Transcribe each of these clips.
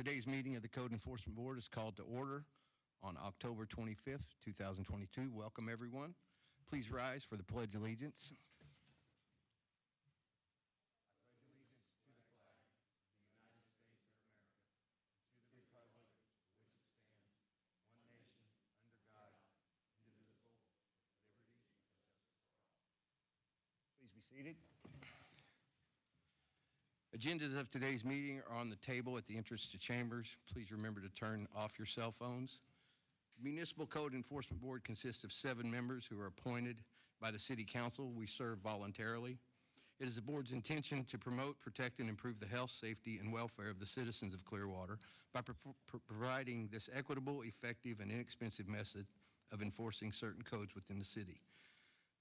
Today's meeting of the Code Enforcement Board is called to order on October 25th, 2022. Welcome, everyone. Please rise for the Pledge of Allegiance. I pledge allegiance to the flag of the United States of America, to the republic for which it stands, one nation, under God, indivisible, with liberty and justice for all. Please be seated. Agendas of today's meeting are on the table at the entrance to chambers. Please remember to turn off your cell phones. The Municipal Code Enforcement Board consists of 7 members who are appointed by the City Council. We serve voluntarily. It is the board's intention to promote, protect, and improve the health, safety, and welfare of the citizens of Clearwater by providing this equitable, effective, and inexpensive method of enforcing certain codes within the city.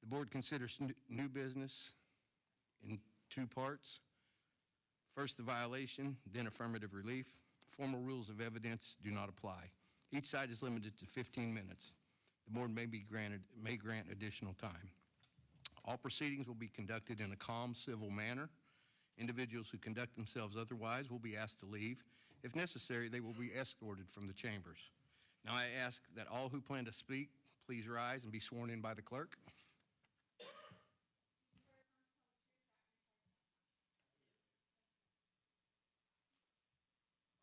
The board considers new business in 2 parts. First, the violation, then affirmative relief. Formal rules of evidence do not apply. Each side is limited to 15 minutes. The board may grant additional time. All proceedings will be conducted in a calm, civil manner. Individuals who conduct themselves otherwise will be asked to leave. If necessary, they will be escorted from the chambers. Now I ask that all who plan to speak, please rise and be sworn in by the clerk.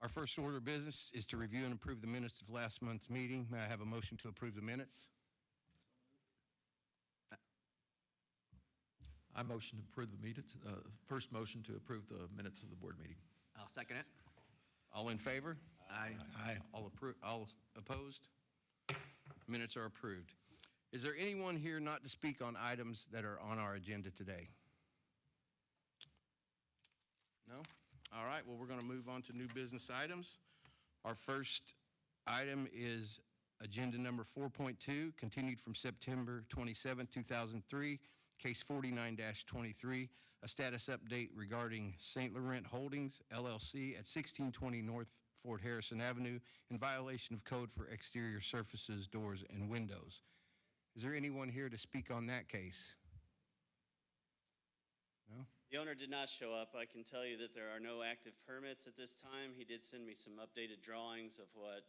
Our first order of business is to review and approve the minutes of last month's meeting. May I have a motion to approve the minutes? I motion to approve the minutes. First motion to approve the minutes of the board meeting. I'll second it. All in favor? Aye. Aye. All opposed? Minutes are approved. Is there anyone here not to speak on items that are on our agenda today? No? All right, well, we're going to move on to new business items. Our first item is agenda number 4.2, continued from September 27, 2003, case 49-23, a status update regarding St. Laurent Holdings, LLC at 1620 North Fort Harrison Avenue in violation of code for exterior surfaces, doors, and windows. Is there anyone here to speak on that case? No? The owner did not show up. I can tell you that there are no active permits at this time. He did send me some updated drawings of what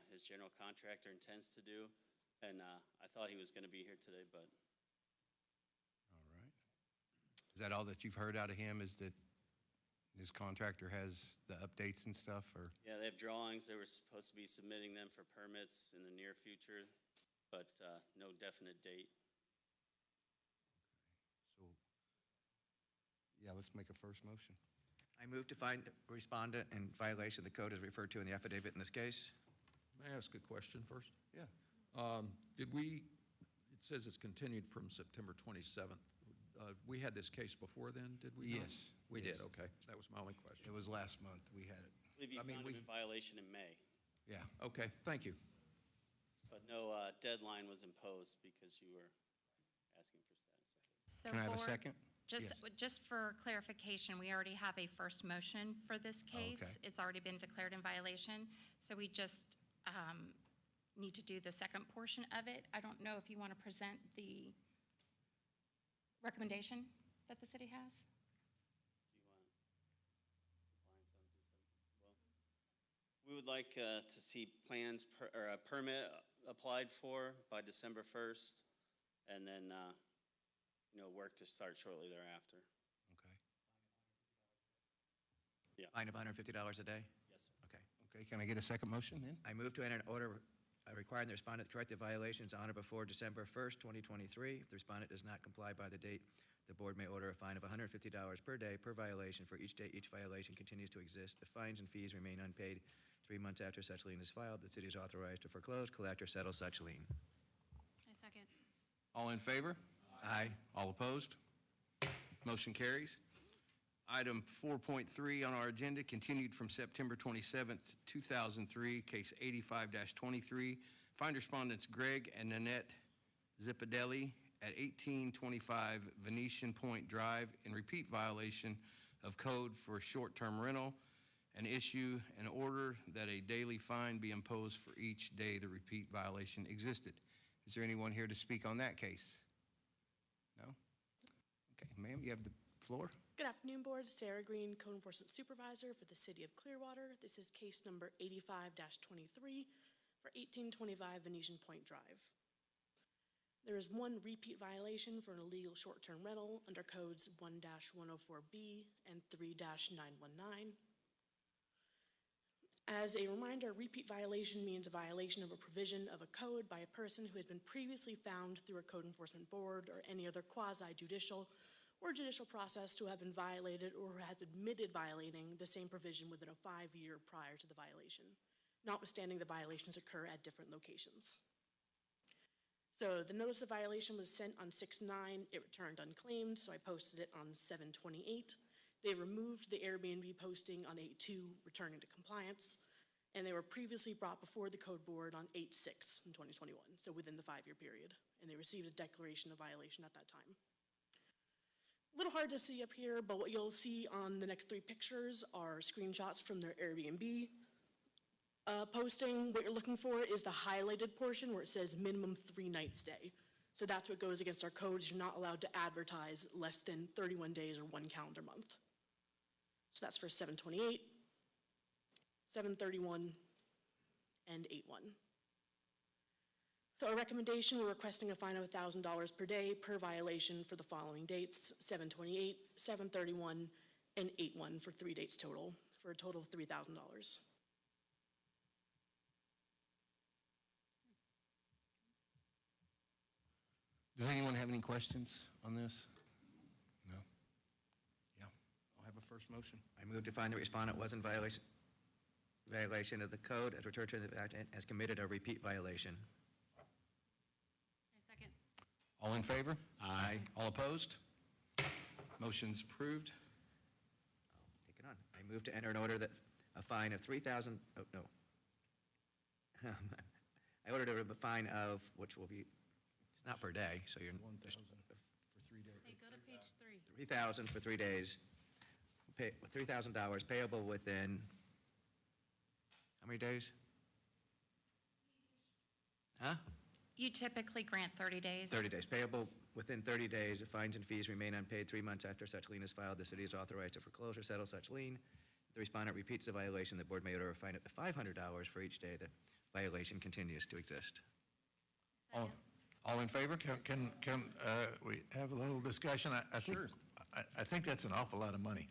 his general contractor intends to do, and I thought he was going to be here today, but. All right. Is that all that you've heard out of him, is that his contractor has the updates and stuff, or? Yeah, they have drawings. They were supposed to be submitting them for permits in the near future, but no definite date. So, yeah, let's make a first motion. I move to find respondent in violation of the code as referred to in the affidavit in this case. May I ask a question first? Yeah. It says it's continued from September 27th. We had this case before then, did we? Yes. We Yes. did, okay. That was my only It question. was last month we had it. I believe you found him in violation in May, Yeah. Okay, thank you. but no deadline was imposed because you were asking for status. So Can I have a board, second? Just for clarification, we already have a first motion for this case. Okay. It's already been declared in violation, so we just need to do the second portion of it. I don't know if you want to present the recommendation that the city has? Do you want compliance on do something? Well, we would like to see plans or a permit applied for by December 1st, and then work to start shortly thereafter. Okay. Fine of $150 a day? Yes, sir. Okay. Okay, can I get a second motion then? I move to enter an order requiring the respondent to correct the violations on or before December 1st, 2023. If the respondent does not comply by the date, the board may order a fine of $150 per day per violation for each day each violation continues to exist. If fines and fees remain unpaid 3 months after such lien is filed, the city is authorized to foreclose, collect, or settle such lien. I second. All in favor? Aye. All opposed? Motion carries. Item 4.3 on our agenda, continued from September 27th, 2003, case 85-23. Find respondents Greg and Nanette Zippadelli at 1825 Venetian Point Drive in repeat violation of code for short-term rental, and issue an order that a daily fine be imposed for each day the repeat violation existed. Is there anyone here to speak on that case? No? Okay, ma'am, you have the floor. Good afternoon, Board. Sarah Green, Code Enforcement Supervisor for the City of Clearwater. This is case number 85-23 for 1825 Venetian Point Drive. There is one repeat violation for an illegal short-term rental under codes 1-104B and 3-919. As a reminder, a repeat violation means a violation of a provision of a code by a person who has been previously found through a code enforcement board or any other quasi-judicial or judicial process to have been violated or who has admitted violating the same provision within a 5-year prior to the violation, notwithstanding the violations occur at different locations. So the notice of violation was sent on 6/9, it returned unclaimed, so I posted it on 7/28. They removed the Airbnb posting on 8/2, returning to compliance, and they were previously brought before the code board on 8/6 in 2021, so within the 5-year period, and they received a declaration of violation at that time. A little hard to see up here, but what you'll see on the next 3 pictures are screenshots from their Airbnb posting. What you're looking for is the highlighted portion where it says minimum 3-night stay. So that's what goes against our codes. You're not allowed to advertise less than 31 days or 1 calendar month. So that's for 7/28, 7/31, and 8/1. So our recommendation, we're requesting a fine of $1,000 per day per violation for the following dates: 7/28, 7/31, and 8/1 for 3 dates total, for a total of $3,000. Does anyone have any questions on this? No? Yeah, I'll have a first motion. I move to find the respondent was in violation of the code as returned to the applicant has committed a repeat violation. I second. All in favor? Aye. All opposed? Motion's approved. Take it on. I move to enter an order that a fine of $3,000, oh, no. I ordered a fine of, which will be, it's not per day, so you're. 1,000 for 3 days. Hey, go to page 3. 3,000 for 3 days, $3,000 payable within, how many days? Huh? You typically grant 30 days. 30 days, payable within 30 days. If fines and fees remain unpaid 3 months after such lien is filed, the city is authorized to foreclose or settle such lien. If the respondent repeats the violation, the board may order a fine up to $500 for each day the violation continues to exist. All in favor? Can we have a little discussion? Sure. I think that's an awful lot of money.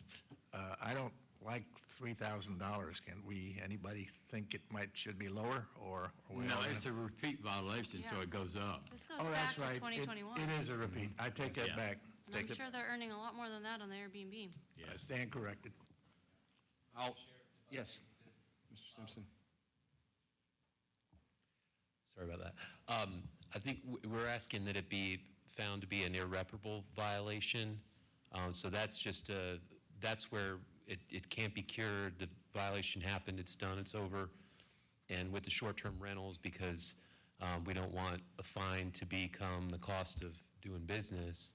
I don't like $3,000. Can anybody think it should be lower, or? No, it's a repeat violation, so Yeah. it goes up. This goes Oh, back that's to right. 2021. It is a repeat. I take that Yeah. back. And I'm sure they're earning a lot more than that on the Airbnb. I stand corrected. Yes, Mr. Simpson. Sorry about that. I think we're asking that it be found to be an irreparable violation. So that's just that's where it can't be cured. The violation happened, it's done, it's over. And with the short-term rentals, because we don't want a fine to become the cost of doing business,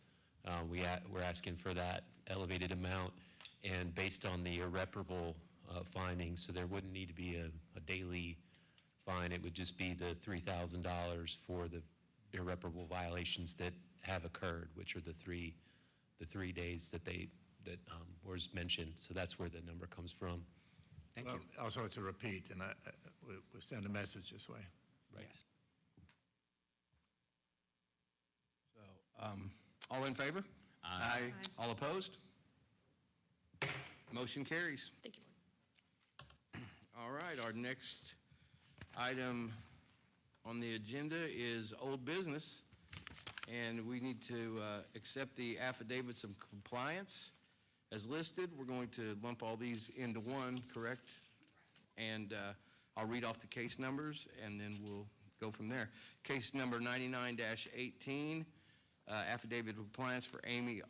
we're asking for that elevated amount. And based on the irreparable findings, so there wouldn't need to be a daily fine. It would just be the $3,000 for the irreparable violations that have occurred, which are the three days that was mentioned. So that's where the number comes from. Thank you. Also, it's a repeat, and we send a message this way. Right. Yes. So, all in favor? Aye. All opposed? Motion carries. Thank you, Board. All right, our next item on the agenda is old business, and we need to accept the affidavits of compliance as listed. We're going to lump all these into one, correct? And I'll read off the case numbers, and then we'll go from there. Case number 99-18, affidavit of compliance for Amy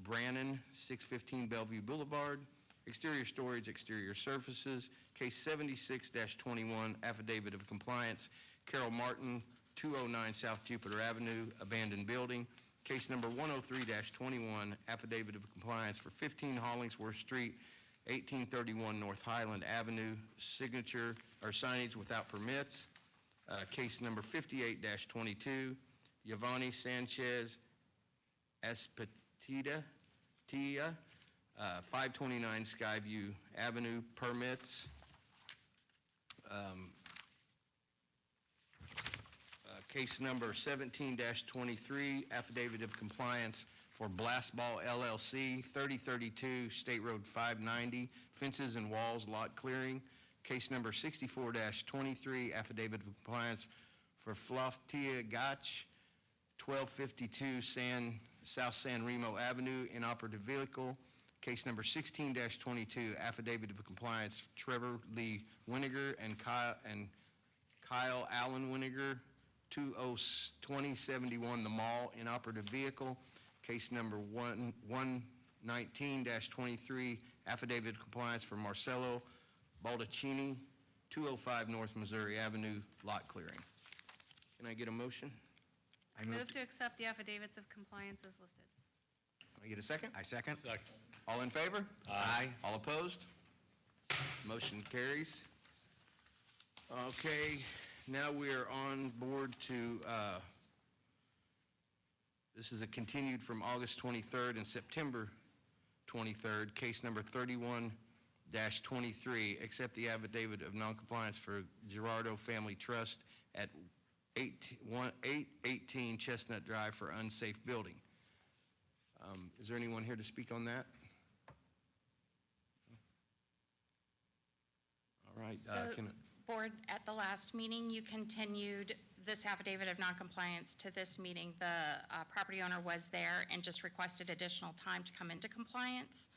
Brannon, 615 Bellevue Boulevard, exterior storage, exterior surfaces. Case 76-21, affidavit of compliance, Carol Martin, 209 South Jupiter Avenue, abandoned building. Case number 103-21, affidavit of compliance for 15 Hollingsworth Street, 1831 North Highland Avenue, signature or signage without permits. Case number 58-22, Yvonne Sanchez Espatida, Floftia, 529 Skyview Avenue permits. Case number 17-23, affidavit of compliance for Blast Ball LLC, 3032 State Road 590, fences and walls lot clearing. Case number 64-23, affidavit of compliance for Floftia Gotch, 1252 South San Remo Avenue, inoperative vehicle. Case number 16-22, affidavit of compliance, Trevor Lee Winiger and Kyle Allen Winiger, 2071 The Mall, inoperative vehicle. Case number 119-23, affidavit of compliance for Marcelo Baldacchini, 205 North Missouri Avenue, lot clearing. Can I get a motion? I move, Move to accept the affidavits of compliance as listed. Can I get a second? I second. All in favor? Aye. All opposed? Motion carries. Okay, now we are on board to, this is a continued from August 23rd and September 23rd, case number 31-23, accept the affidavit of noncompliance for Gerardo Family Trust at 818 Chestnut Drive for unsafe building. Is there anyone here to speak on that? All right. So, Board, at the last meeting, you continued this affidavit of noncompliance to this meeting. The property owner was there and just requested additional time to come into compliance.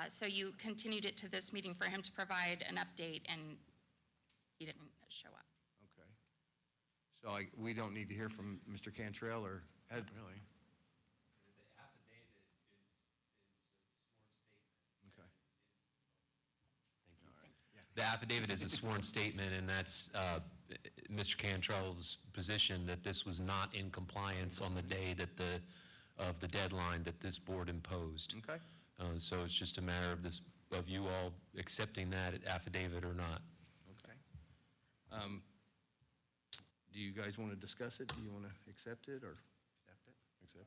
So you continued it to this meeting for him to provide an update, and he didn't show up. Okay. So we don't need to hear from Mr. Cantrell or Ed? Really? Okay. The affidavit is a sworn statement, and that's Mr. Cantrell's position that this was not in compliance on the day that of the deadline that this board imposed. Okay. So it's just a matter of you all accepting that affidavit or not. Okay. Do you guys want to discuss it? Do you want to accept it or? Accept it.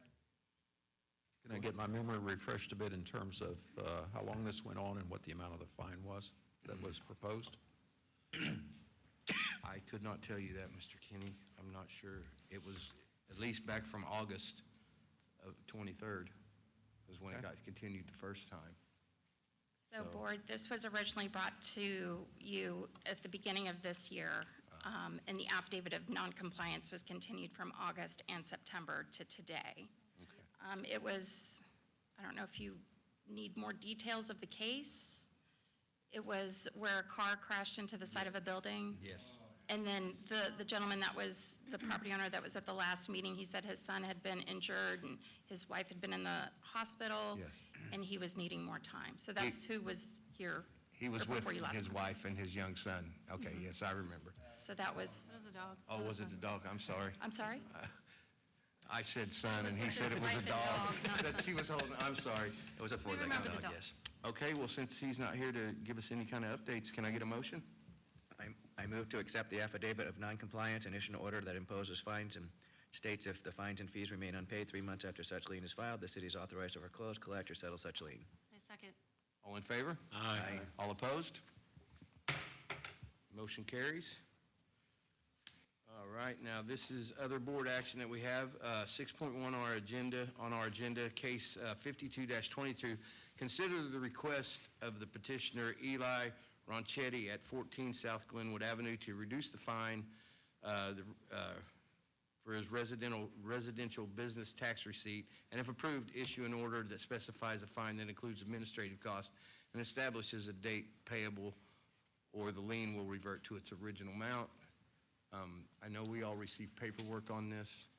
Can I get my memory refreshed a bit in terms of how long this went on and what the amount of the fine was that was proposed? I could not tell you that, Mr. Kinney. I'm not sure. It was at least back from August of 23rd was when it got continued the first time. So, Board, this was originally brought to you at the beginning of this year, and the affidavit of noncompliance was continued from August and September to today. It was, I don't know if you need more details of the case. It was where a car crashed into the side of a building. Yes. And then the gentleman that was, the property owner that was at the last meeting, he said his son had been injured and his wife had been in the hospital. Yes. And he was needing more time. So that's who was here. He was or with before you last his met. wife and his young son. Okay, yes, I remember. So that was, It was a dog. Oh, was it the dog? I'm sorry. I'm sorry? I said son, and he with said his it was a wife and dog dog, that she was holding. I'm sorry. It was a four-legged remember the dog, dog. yes. Okay, well, since he's not here to give us any kind of updates, can I get a motion? I move to accept the affidavit of noncompliance and issue an order that imposes fines and states if the fines and fees remain unpaid 3 months after such lien is filed, the city is authorized to foreclose, collect, or settle such lien. I second. All in favor? Aye. All opposed? Motion carries. All right, now this is other board action that we have. 6.1 on our agenda, case 52-22. Consider the request of the petitioner Eli Ronchetti at 14 South Glenwood Avenue to reduce the fine for his residential business tax receipt, and if approved, issue an order that specifies a fine that includes administrative costs and establishes a date payable, or the lien will revert to its original amount. I know we all received paperwork on this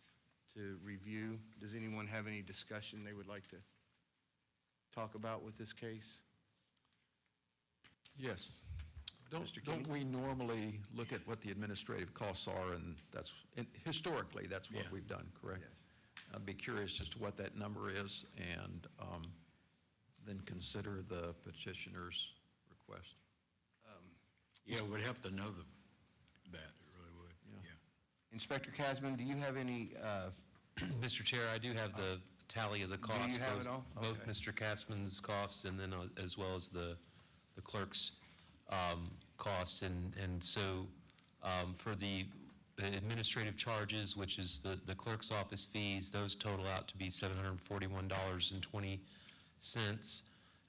to review. Does anyone have any discussion they would like to talk about with this case? Yes. Mr. Don't King? we normally look at what the administrative costs are, and historically, that's what we've done, correct? Yes. I'd be curious as to what that number is, and then consider the petitioner's request. Yeah, it would help to know that, it really would, Yeah. yeah. Inspector Casman, do you have any, Mr. Chair, I do have tally of the costs. you have both- it all? Both Okay. Mr. Casman's costs and then as well as the clerk's costs. And so for the administrative charges, which is the clerk's office fees, those total out to be $741.20.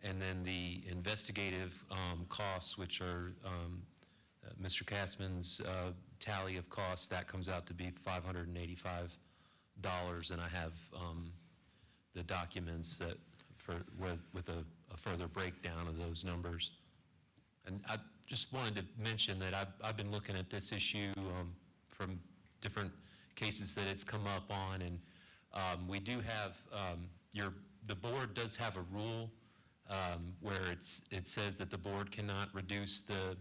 And then the investigative costs, which are Mr. Casman's tally of costs, that comes out to be $585. And I have the documents that with a further breakdown of those numbers. And I just wanted to mention that I've been looking at this issue from different cases that it's come up on, and we do have, the board does have a rule where it says that the board cannot reduce the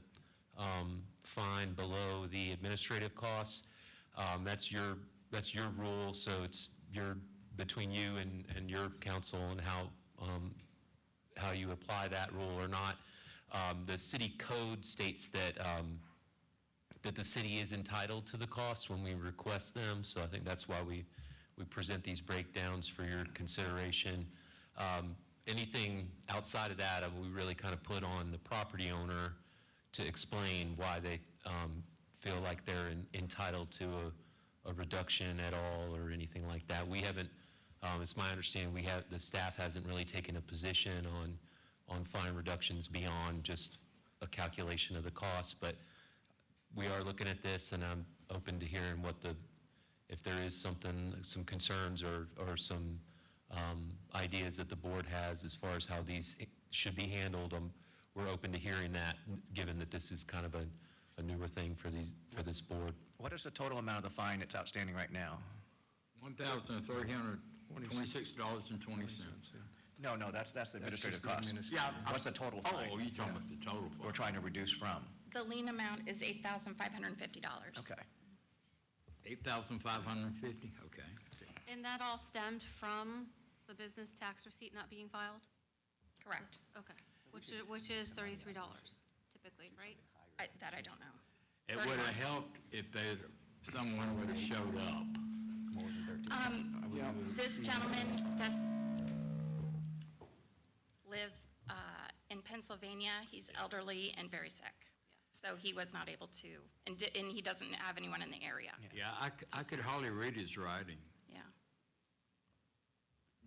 fine below the administrative costs. That's your rule, so it's between you and your council and how you apply that rule or not. The city code states that the city is entitled to the costs when we request them, so I think that's why we present these breakdowns for your consideration. Anything outside of that, we really kind of put on the property owner to explain why they feel like they're entitled to a reduction at all or anything like that. We haven't, it's my understanding, the staff hasn't really taken a position on fine reductions beyond just a calculation of the cost, but we are looking at this, and I'm open to hearing if there is some concerns or some ideas that the board has as far as how these should be handled. We're open to hearing that, given that this is kind of a newer thing for this board. What is the total amount of the fine that's outstanding right now? $1,326.20. No, that's the administrative cost. Yeah. What's the total fine? Oh, you're talking about the total We're fine. trying to reduce from? The lien amount is $8,550. Okay. 8,550, okay. And that all stemmed from the business tax receipt not being filed? Correct. Okay, which is $33 typically, right? That I don't know. It would have helped if someone would have showed up. This gentleman does live in Pennsylvania. He's elderly and very sick. So he was not able to, and he doesn't have anyone in the area. Yeah, I could hardly read his writing. Yeah.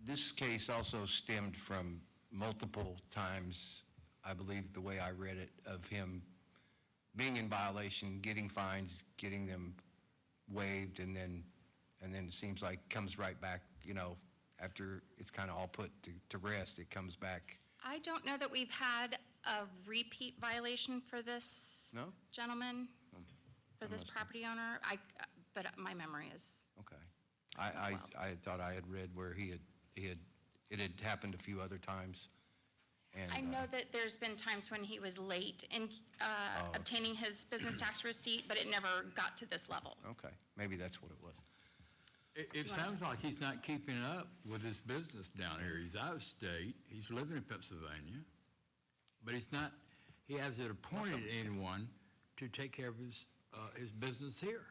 This case also stemmed from multiple times, I believe the way I read it, of him being in violation, getting fines, getting them waived, and then it seems like comes right back, after it's kind of all put to rest, it comes back. I don't know that we've had a repeat violation for this No? gentleman, for I this must have. property owner. But my memory is, Okay. I thought I had read where it had happened a few other times. And, I know that there's been times when he was late in obtaining his business tax receipt, but it never got to this level. Okay, maybe that's what it was. It sounds like he's not keeping up with his business down here. He's out of state, he's living in Pennsylvania, but he hasn't appointed anyone to take care of his business here.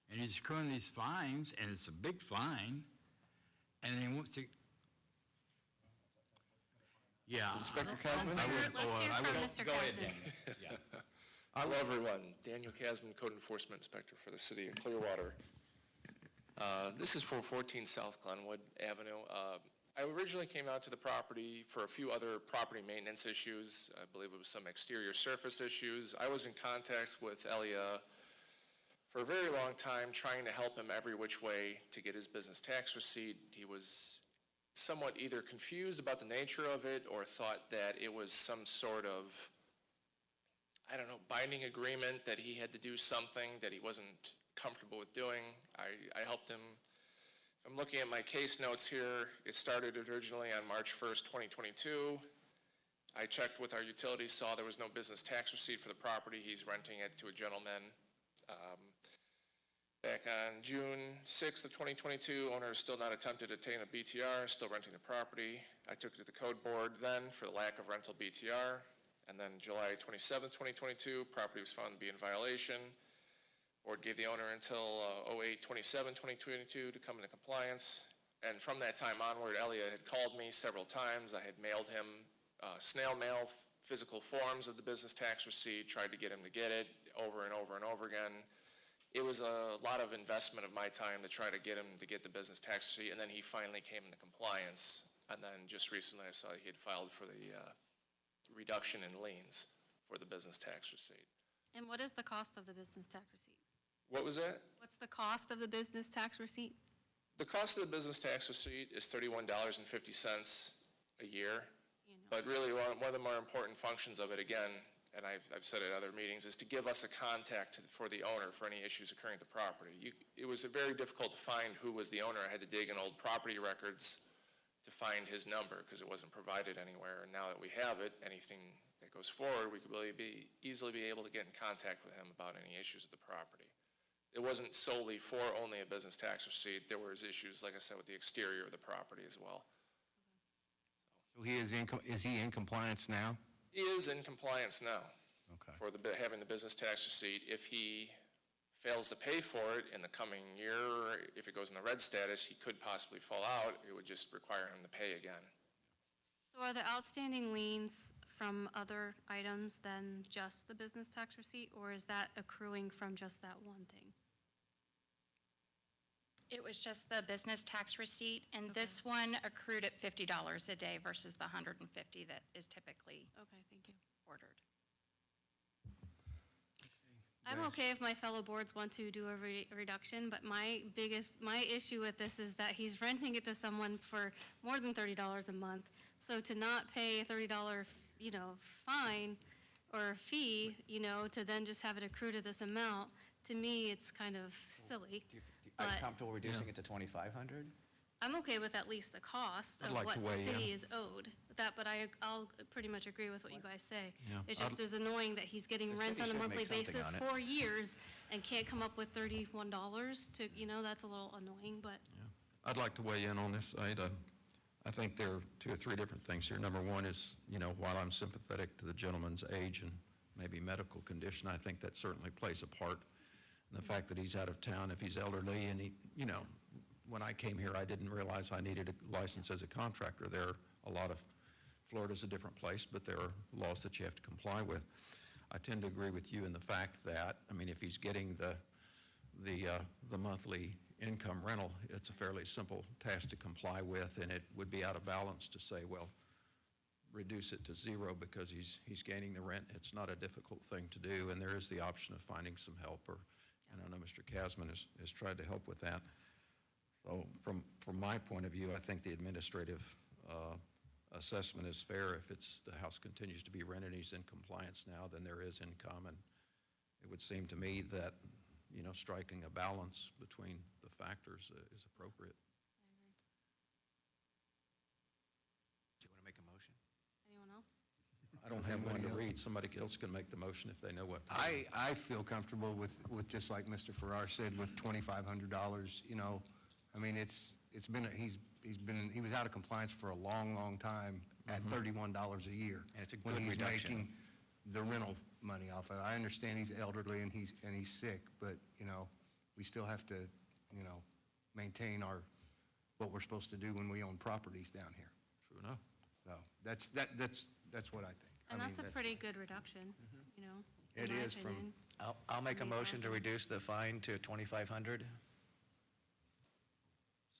And he's accruing these fines, and it's a big fine, and he wants to, yeah. Inspector Let's Casman? hear from Mr. Casman. Hello, everyone. Daniel Casman, Code Enforcement Inspector for the City of Clearwater. This is for 14 South Glenwood Avenue. I originally came out to the property for a few other property maintenance issues. I believe it was some exterior surface issues. I was in contact with Elia for a very long time, trying to help him every which way to get his business tax receipt. He was somewhat either confused about the nature of it or thought that it was some sort of, binding agreement that he had to do something that he wasn't comfortable with doing. I helped him. I'm looking at my case notes here. It started originally on March 1st, 2022. I checked with our utilities, saw there was no business tax receipt for the property. He's renting it to a gentleman. Back on June 6th of 2022, owner has still not attempted to obtain a BTR, still renting the property. I took it to the code board then for the lack of rental BTR. And then July 27th, 2022, property was found to be in violation. Board gave the owner until 08/27/2022 to come into compliance. And from that time onward, Elliot had called me several times. I had mailed him snail mail, physical forms of the business tax receipt, tried to get him to get it over and over and over again. It was a lot of investment of my time to try to get him to get the business tax receipt, and then he finally came into compliance. And then just recently I saw he had filed for the reduction in liens for the business tax receipt. And what is the cost of the business tax receipt? What was that? What's the cost of the business tax receipt? The cost of the business tax receipt is $31.50 a year. But really, one of the more important functions of it, again, and I've said it at other meetings, is to give us a contact for the owner for any issues occurring at the property. It was very difficult to find who was the owner. I had to dig in old property records to find his number because it wasn't provided anywhere. And now that we have it, anything that goes forward, we could really easily be able to get in contact with him about any issues with the property. It wasn't solely for only a business tax receipt. There was issues, like I said, with the exterior of the property as well. So is he in compliance now? He is in compliance now. Okay. For having the business tax receipt. If he fails to pay for it in the coming year, or if it goes in the red status, he could possibly fall out. It would just require him to pay again. So are the outstanding liens from other items than just the business tax receipt, or is that accruing from just that one thing? It was just the business tax receipt, and this one accrued at $50 a day versus the $150 that is typically Okay, thank you. ordered. I'm okay if my fellow boards want to do a reduction, but my issue with this is that he's renting it to someone for more than $30 a month. So to not pay a $30, fine or fee, to then just have it accrue to this amount, to me, it's kind of silly. Are you But comfortable reducing it to 2,500? I'm okay with at least the cost I'd of like what to the weigh city in. is owed. But I'll pretty much agree with what you guys say. Yeah. It's just as annoying that he's getting The rent city on a should monthly make something basis on it. for years and can't come up with $31 to, that's a little annoying, but I'd like to weigh in on this, Ada. I think there are two or three different things here. Number one is, while I'm sympathetic to the gentleman's age and maybe medical condition, I think that certainly plays a part. And the fact that he's out of town, if he's elderly, and when I came here, I didn't realize I needed a license as a contractor. Florida's a different place, but there are laws that you have to comply with. I tend to agree with you in the fact that, if he's getting the monthly income rental, it's a fairly simple task to comply with, and it would be out of balance to say, well, reduce it to zero because he's gaining the rent. It's not a difficult thing to do, and there is the option of finding some help, and I know Mr. Kasman has tried to help with that. So from my point of view, I think the administrative assessment is fair. If the house continues to be rented, he's in compliance now, then there is income, and it would seem to me that, striking a balance between the factors is appropriate. Do you want to make a motion? anyone else? I don't have one to read. Somebody else can make the motion if they know what. I feel comfortable with just like Mr. Farrar said, with $2,500, he was out of compliance for a long, long time at $31 a year. And it's a when good he's reduction. making the rental money off of it. I understand he's elderly and he's sick, but, we still have to, maintain what we're supposed to do when we own properties down here. True enough. So that's what I think. And that's a pretty good reduction, It in my is from- opinion. I'll make a motion to reduce the fine to 2,500.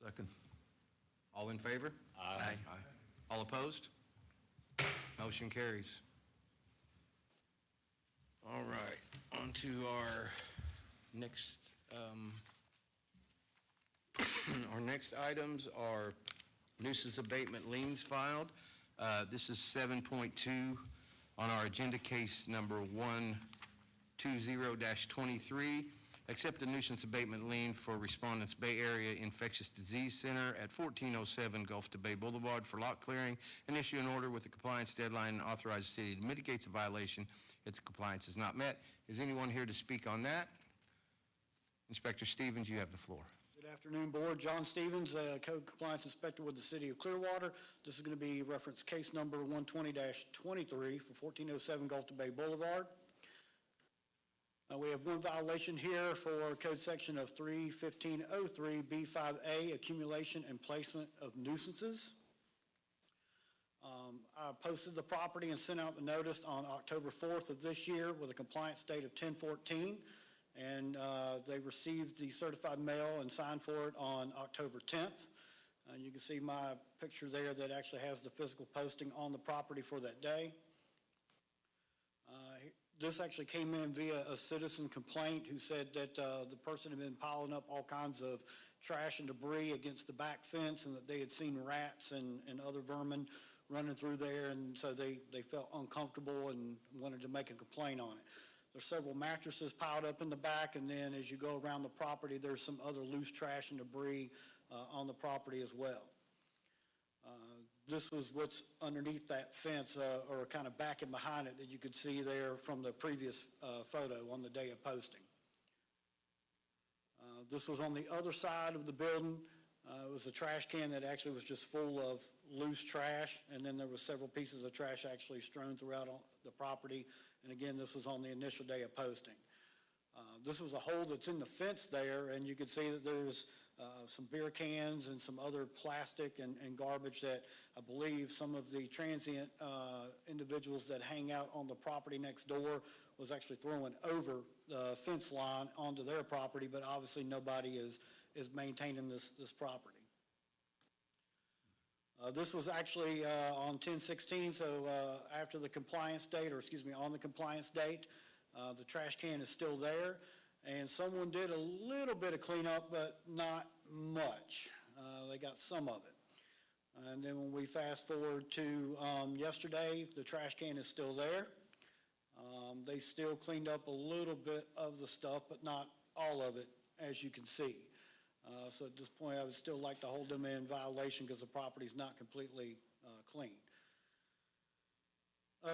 Second. All in favor? Aye. All opposed? Motion carries. All right, on to our next, our next items are nuisance abatement liens filed. This is 7.2 on our agenda, case number 120-23. Accept a nuisance abatement lien for Respondents Bay Area Infectious Disease Center at 1407 Gulf to Bay Boulevard for lot clearing, and issue an order with a compliance deadline and authorize the city to mitigate the violation if its compliance is not met. Is anyone here to speak on that? Inspector Stevens, you have the floor. Good afternoon, Board. John Stevens, Code Compliance Inspector with the City of Clearwater. This is going to be reference case number 120-23 for 1407 Gulf to Bay Boulevard. We have one violation here for code section of 31503B5A, accumulation and placement of nuisances. I posted the property and sent out the notice on October 4th of this year with a compliance date of 10/14, and they received the certified mail and signed for it on October 10th. You can see my picture there that actually has the physical posting on the property for that day. This actually came in via a citizen complaint who said that the person had been piling up all kinds of trash and debris against the back fence and that they had seen rats and other vermin running through there, and so they felt uncomfortable and wanted to make a complaint on it. There's several mattresses piled up in the back, and then as you go around the property, there's some other loose trash and debris on the property as well. This was what's underneath that fence, or kind of backing behind it that you could see there from the previous photo on the day of posting. This was on the other side of the building. It was a trash can that actually was just full of loose trash, and then there was several pieces of trash actually strewn throughout the property. And again, this was on the initial day of posting. This was a hole that's in the fence there, and you could see that there's some beer cans and some other plastic and garbage that I believe some of the transient individuals that hang out on the property next door was actually throwing over the fence line onto their property, but obviously nobody is maintaining this property. This was actually on 10/16, so after the compliance date, or excuse me, on the compliance date, the trash can is still there, and someone did a little bit of cleanup, but not much. They got some of it. And then when we fast forward to yesterday, the trash can is still there. They still cleaned up a little bit of the stuff, but not all of it, as you can see. So at this point, I would still like to hold them in violation because the property's not completely clean.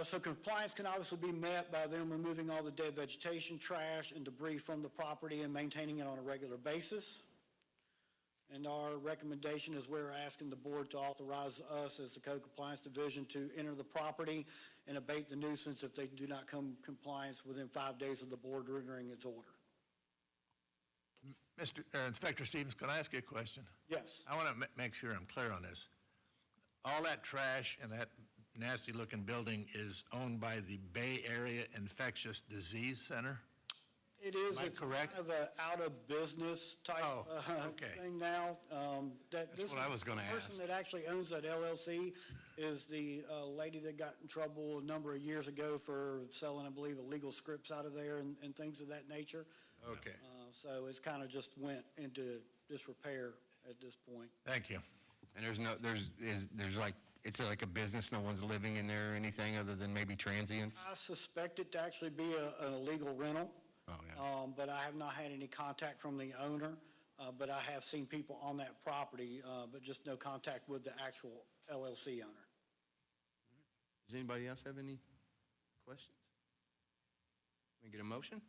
So compliance can obviously be met by them removing all the dead vegetation, trash, and debris from the property and maintaining it on a regular basis. And our recommendation is we're asking the board to authorize us as the Code Compliance Division to enter the property and abate the nuisance if they do not come compliance within 5 days of the board rendering its order. Inspector Stevens, can I ask you a question? Yes. I want to make sure I'm clear on this. All that trash and that nasty-looking building is owned by the Bay Area Infectious Disease Center? It is. Am I It's correct? kind of an out-of-business type okay. thing now. That's what I was gonna The person ask. that actually owns that LLC is the lady that got in trouble a number of years ago for selling, I believe, illegal scripts out of there and things of that nature. Okay. So it's kind of just went into disrepair at this point. Thank you. And there's like, it's like a business, no one's living in there or anything other than maybe transients? I suspect it to actually be an illegal rental. Oh, yeah. But I have not had any contact from the owner, but I have seen people on that property, but just no contact with the actual LLC owner. Does anybody else have any questions? Can we get a motion?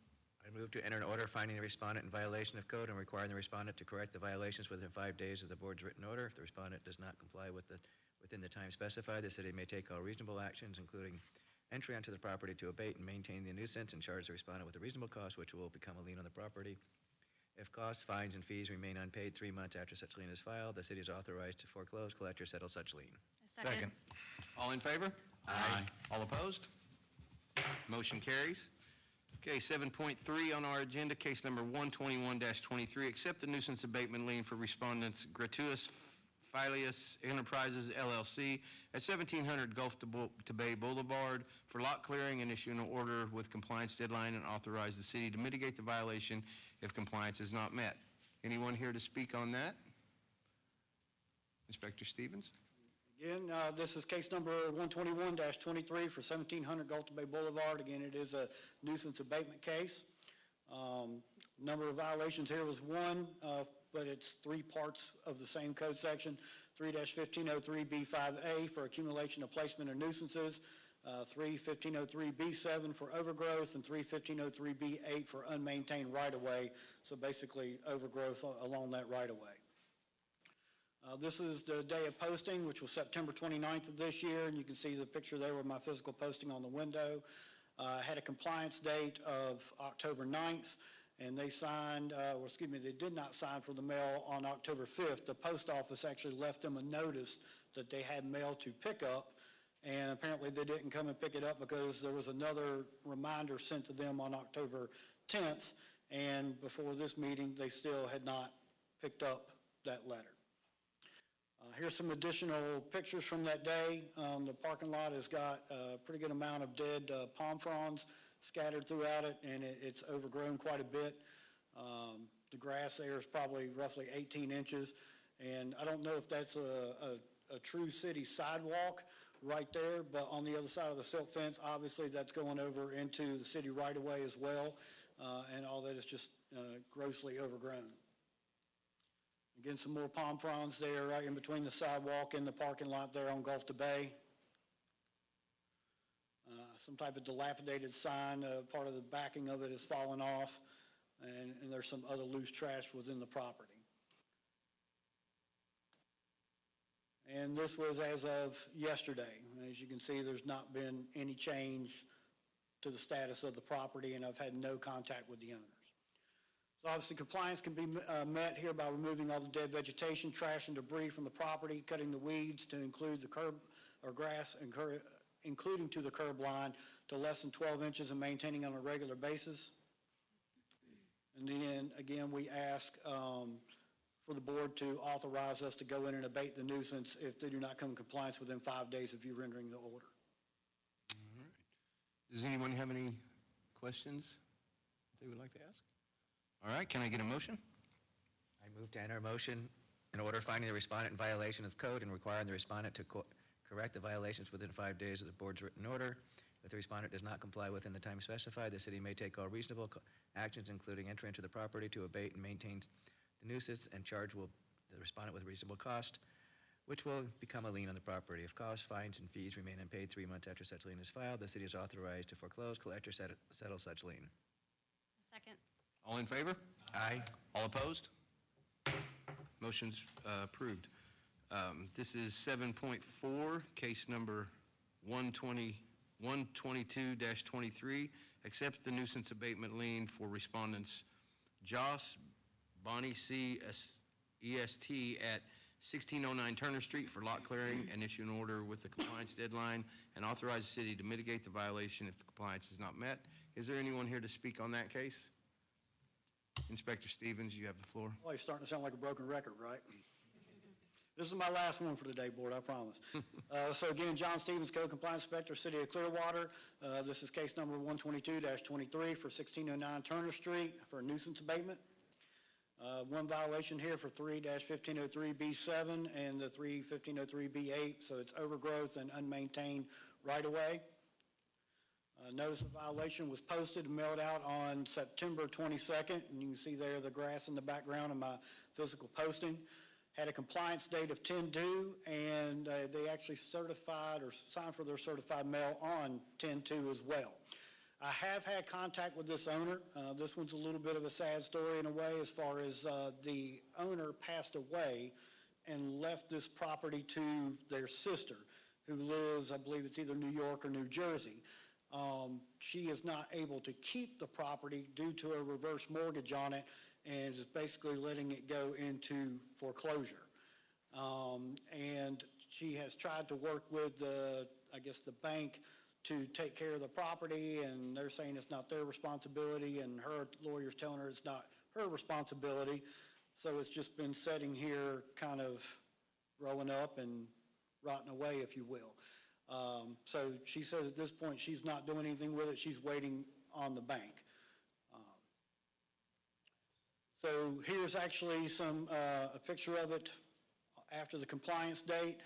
I move to enter an order finding the respondent in violation of code and requiring the respondent to correct the violations within 5 days of the board's written order. If the respondent does not comply within the time specified, the city may take all reasonable actions, including entry onto the property to abate and maintain the nuisance and charge the respondent with a reasonable cost, which will become a lien on the property. If costs, fines, and fees remain unpaid 3 months after such lien is filed, the city is authorized to foreclose, collect, or settle such lien. Second. All in favor? Aye. All opposed? Motion carries. Okay, 7.3 on our agenda, case number 121-23, accept the nuisance abatement lien for respondents Gratuitous Filius Enterprises LLC at 1700 Gulf to Bay Boulevard for lot clearing and issue an order with compliance deadline and authorize the city to mitigate the violation if compliance is not met. Anyone here to speak on that? Inspector Stevens? Again, this is case number 121-23 for 1700 Gulf to Bay Boulevard. Again, it is a nuisance abatement case. Number of violations here was 1, but it's 3 parts of the same code section, 3-1503B5A for accumulation of placement of nuisances, 3-1503B7 for overgrowth, and 3-1503B8 for unmaintained right-of-way, so basically overgrowth along that right-of-way. This is the day of posting, which was September 29th of this year, and you can see the picture there with my physical posting on the window. Had a compliance date of October 9th, and they signed, they did not sign for the mail on October 5th. The post office actually left them a notice that they had mail to pick up, and apparently they didn't come and pick it up because there was another reminder sent to them on October 10th, and before this meeting, they still had not picked up that letter. Here's some additional pictures from that day. The parking lot has got a pretty good amount of dead palm fronds scattered throughout it, and it's overgrown quite a bit. The grass there is probably roughly 18 inches, and I don't know if that's a true city sidewalk right there, but on the other side of the silk fence, obviously that's going over into the city right-of-way as well, and all that is just grossly overgrown. Again, some more palm fronds there right in between the sidewalk and the parking lot there on Gulf to Bay. Some type of dilapidated sign, part of the backing of it has fallen off, and there's some other loose trash within the property. And this was as of yesterday. As you can see, there's not been any change to the status of the property, and I've had no contact with the owners. So obviously compliance can be met here by removing all the dead vegetation, trash, and debris from the property, cutting the weeds to include the curb or grass, including to the curb line to less than 12 inches and maintaining on a regular basis. And then again, we ask for the board to authorize us to go in and abate the nuisance if they do not come in compliance within 5 days of you rendering the order. All right. Does anyone have any questions they would like to ask? All right, can I get a motion? I move to enter a motion in order finding the respondent in violation of code and requiring the respondent to correct the violations within 5 days of the board's written order. If the respondent does not comply within the time specified, the city may take all reasonable actions, including entry into the property to abate and maintain the nuisance and charge the respondent with reasonable cost, which will become a lien on the property. If costs, fines, and fees remain unpaid 3 months after such lien is filed, the city is authorized to foreclose, collect, or settle such lien. Second. All in favor? Aye. All opposed? Motion's approved. This is 7.4, case number 122-23. Accept the nuisance abatement lien for respondents Joss, Bonnie C. EST at 1609 Turner Street for lot clearing and issue an order with the compliance deadline and authorize the city to mitigate the violation if the compliance is not met. Is there anyone here to speak on that case? Inspector Stevens, you have the floor. Well, you're starting to sound like a broken record, right? This is my last one for the day, board, I promise. So again, John Stevens, Code Compliance Inspector, City of Clearwater. This is case number 122-23 for 1609 Turner Street for a nuisance abatement. One violation here for 3-1503B7 and the 3-1503B8, so it's overgrowth and unmaintained right-of-way. Notice of violation was posted and mailed out on September 22nd, and you can see there the grass in the background of my physical posting. Had a compliance date of 10/2, and they actually certified or signed for their certified mail on 10/2 as well. I have had contact with this owner. This one's a little bit of a sad story in a way, as far as the owner passed away and left this property to their sister, who lives, I believe it's either New York or New Jersey. She is not able to keep the property due to a reverse mortgage on it, and is basically letting it go into foreclosure. And she has tried to work with the bank to take care of the property, and they're saying it's not their responsibility, and her lawyer's telling her it's not her responsibility. So it's just been sitting here kind of growing up and rotting away, if you will. So she says at this point she's not doing anything with it. She's waiting on the bank. So here's actually a picture of it after the compliance date.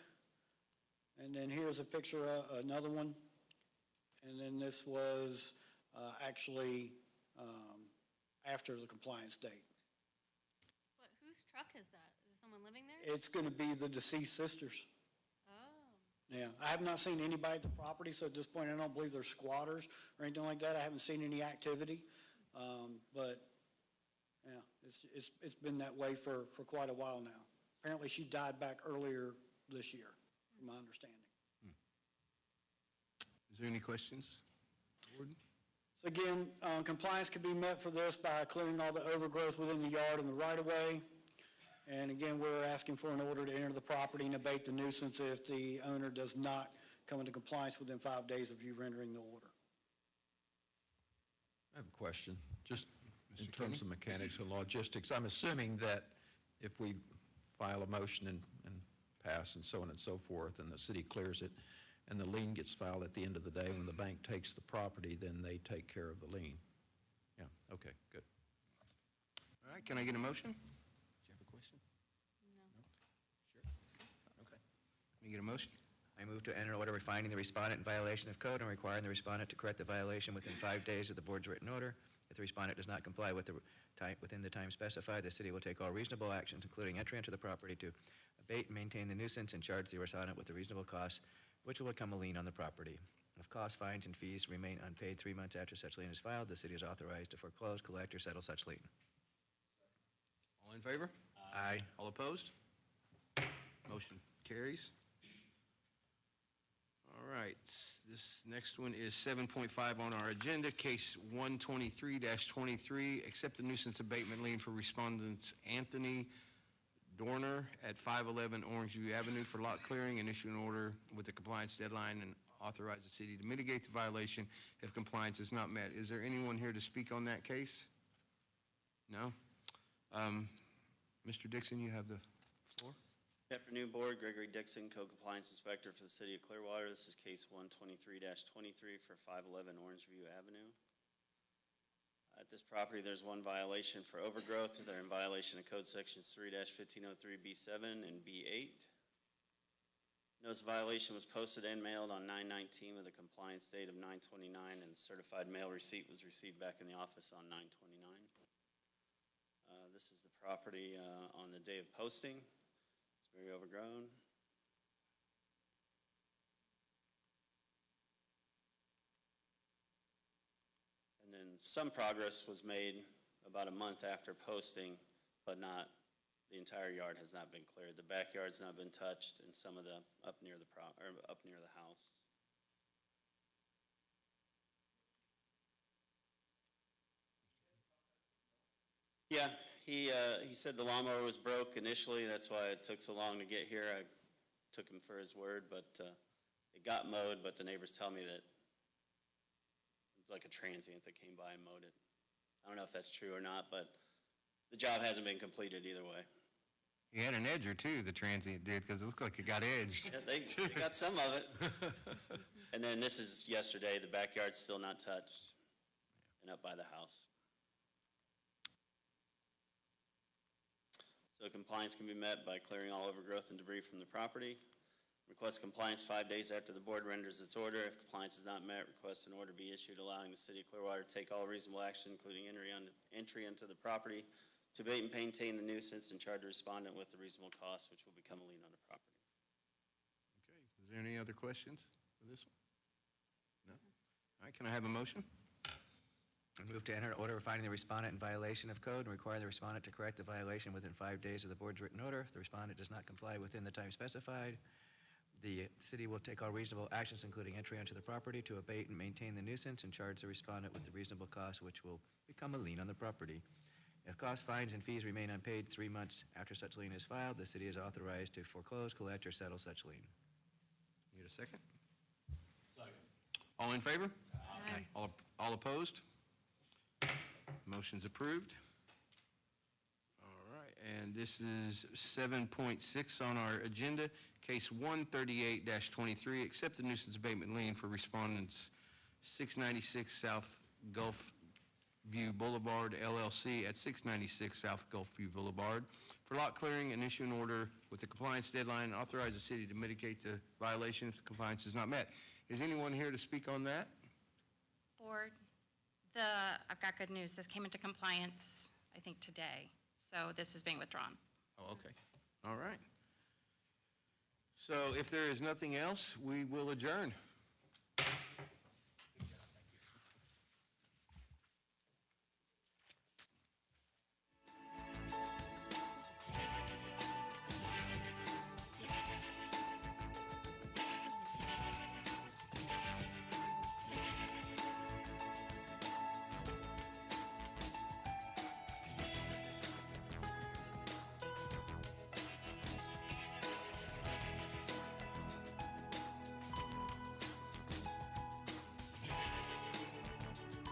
And then here's a picture of another one. And then this was actually after the compliance date. But whose truck is that? Is someone living there? It's going to be the deceased sisters. Yeah, I have not seen anybody at the property, so at this point, I don't believe they're squatters or anything like that. I haven't seen any activity, but yeah, it's been that way for quite a while now. Apparently, she died back earlier this year, from my understanding. Is there any questions? So again, compliance can be met for this by clearing all the overgrowth within the yard and the right-of-way. And again, we're asking for an order to enter the property and abate the nuisance if the owner does not come into compliance within 5 days of you rendering the order. I have a question, just in terms of mechanics and logistics. I'm assuming that if we file a motion and pass and so on and so forth, and the city clears it, and the lien gets filed at the end of the day, when the bank takes the property, then they take care of the lien. Yeah, okay, good. All right, can I get a motion? Do you have a question? No. Sure? Okay. Can I get a motion? I move to enter order finding the respondent in violation of code and requiring the respondent to correct the violation within 5 days of the board's written order. If the respondent does not comply with within the time specified, the city will take all reasonable actions, including entry into the property, to abate and maintain the nuisance and charge the respondent with the reasonable costs, which will become a lien on the property. If costs, fines, and fees remain unpaid 3 months after such lien is filed, the city is authorized to foreclose, collect, or settle such lien. All in favor? Aye. All opposed? Motion carries. All right, this next one is 7.5 on our agenda, case 123-23, accept the nuisance abatement lien for respondents Anthony Dorner at 511 Orangeview Avenue for lot clearing and issue an order with the compliance deadline and authorize the city to mitigate the violation if compliance is not met. Is there anyone here to speak on that case? No? Mr. Dixon, you have the floor. Good afternoon, Board. Gregory Dixon, Co-Compliance Inspector for the City of Clearwater. This is case 123-23 for 511 Orangeview Avenue. At this property, there's one violation for overgrowth. They're in violation of Code Sections 3-1503B7 and B8. Notice of violation was posted and mailed on 9/19 with a compliance date of 9/29, and the certified mail receipt was received back in the office on 9/29. This is the property on the day of posting. It's very overgrown. And then some progress was made about a month after posting, but not, the entire yard has not been cleared. The backyard's not been touched, and some of the up near the house. Yeah, he said the lawnmower was broke initially. That's why it took so long to get here. I took him for his word, but it got mowed, but the neighbors tell me that it was like a transient that came by and mowed it. I don't know if that's true or not, but the job hasn't been completed either way. He had an edger too, the transient did, because it looked like it got edged. Yeah, they got some of it. And then this is yesterday. The backyard's still not touched and up by the house. So compliance can be met by clearing all overgrowth and debris from the property. Request compliance 5 days after the board renders its order. If compliance is not met, request an order be issued allowing the city of Clearwater to take all reasonable action, including entry into the property, to abate and maintain the nuisance and charge the respondent with the reasonable cost, which will become a lien on the property. Okay, is there any other questions for this one? No? All right, can I have a motion? I move to enter an order finding the respondent in violation of code and require the respondent to correct the violation within 5 days of the board's written order. If the respondent does not comply within the time specified, the city will take all reasonable actions, including entry onto the property, to abate and maintain the nuisance and charge the respondent with the reasonable cost, which will become a lien on the property. If costs, fines, and fees remain unpaid 3 months after such lien is filed, the city is authorized to foreclose, collect, or settle such lien. Need a second? Second. All in favor? Aye. All opposed? Motion's approved. All right, and this is 7.6 on our agenda, case 138-23, accept the nuisance abatement lien for respondents 696 South Gulf View Boulevard LLC at 696 South Gulf View Boulevard for lot clearing and issue an order with the compliance deadline and authorize the city to mitigate the violation if the compliance is not met. Is anyone here to speak on that? Board, I've got good news. This came into compliance, I think, today. So this is being withdrawn. Oh, okay. All right. So if there is nothing else, we will adjourn.